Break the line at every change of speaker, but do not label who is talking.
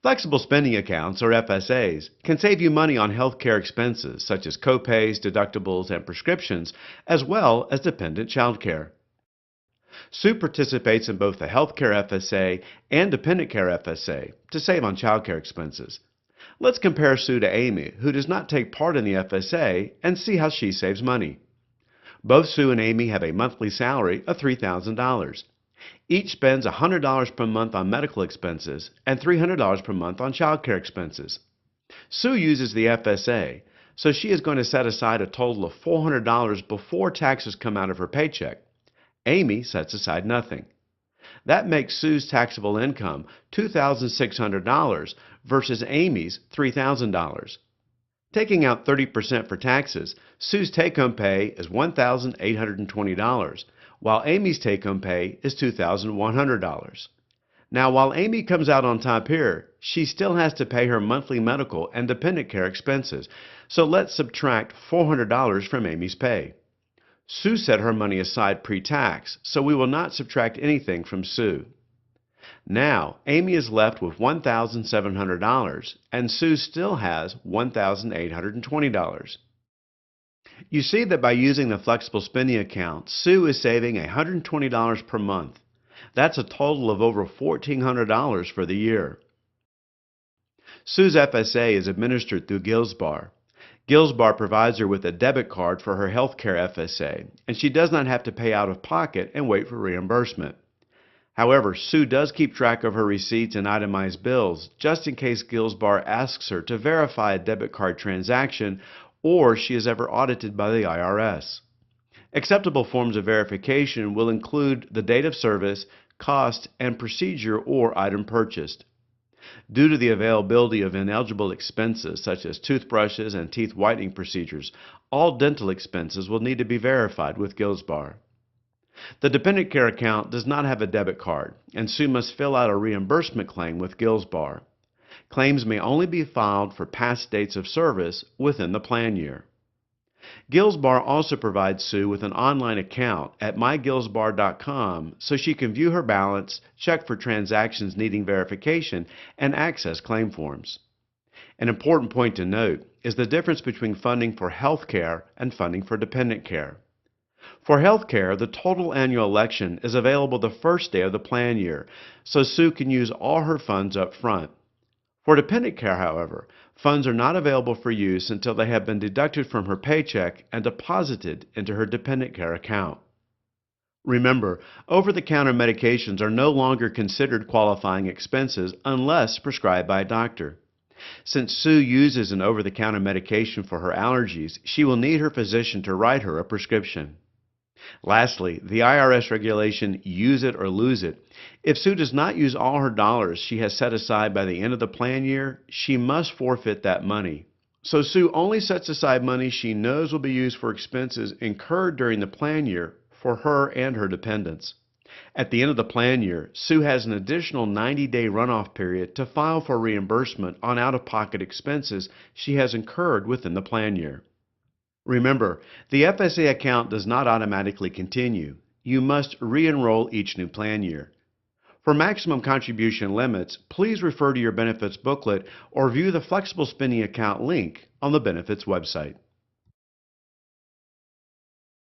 Flexible spending accounts, or FSAs, can save you money on healthcare expenses such as copays, deductibles, and prescriptions, as well as dependent child care. Sue participates in both the healthcare FSA and dependent care FSA to save on child care expenses. Let's compare Sue to Amy, who does not take part in the FSA, and see how she saves money. Both Sue and Amy have a monthly salary of $3,000. Each spends $100 per month on medical expenses and $300 per month on child care expenses. Sue uses the FSA, so she is going to set aside a total of $400 before taxes come out of her paycheck. Amy sets aside nothing. That makes Sue's taxable income $2,600 versus Amy's $3,000. Taking out 30% for taxes, Sue's take-home pay is $1,820, while Amy's take-home pay is $2,100. Now, while Amy comes out on top here, she still has to pay her monthly medical and dependent care expenses, so let's subtract $400 from Amy's pay. Sue set her money aside pre-tax, so we will not subtract anything from Sue. Now, Amy is left with $1,700, and Sue still has $1,820. You see that by using the flexible spending account, Sue is saving $120 per month. That's a total of over $1,400 for the year. Sue's FSA is administered through Gilsbar. Gilsbar provides her with a debit card for her healthcare FSA, and she does not have to pay out of pocket and wait for reimbursement. However, Sue does keep track of her receipts and itemized bills, just in case Gilsbar asks her to verify a debit card transaction or she is ever audited by the IRS. Acceptable forms of verification will include the date of service, cost, and procedure or item purchased. Due to the availability of ineligible expenses such as toothbrushes and teeth whitening procedures, all dental expenses will need to be verified with Gilsbar. The dependent care account does not have a debit card, and Sue must fill out a reimbursement claim with Gilsbar. Claims may only be filed for past dates of service within the plan year. Gilsbar also provides Sue with an online account at mygilsbar.com so she can view her balance, check for transactions needing verification, and access claim forms. An important point to note is the difference between funding for health care and funding for dependent care. For health care, the total annual election is available the first day of the plan year, so Sue can use all her funds up front. For dependent care, however, funds are not available for use until they have been deducted from her paycheck and deposited into her dependent care account. Remember, over-the-counter medications are no longer considered qualifying expenses unless prescribed by a doctor. Since Sue uses an over-the-counter medication for her allergies, she will need her physician to write her a prescription. Lastly, the IRS regulation, use it or lose it. If Sue does not use all her dollars she has set aside by the end of the plan year, she must forfeit that money. So Sue only sets aside money she knows will be used for expenses incurred during the plan year for her and her dependents. At the end of the plan year, Sue has an additional 90-day runoff period to file for reimbursement on out-of-pocket expenses she has incurred within the plan year. Remember, the FSA account does not automatically continue. You must re-enroll each new plan year. For maximum contribution limits, please refer to your benefits booklet or view the flexible spending account link on the benefits website.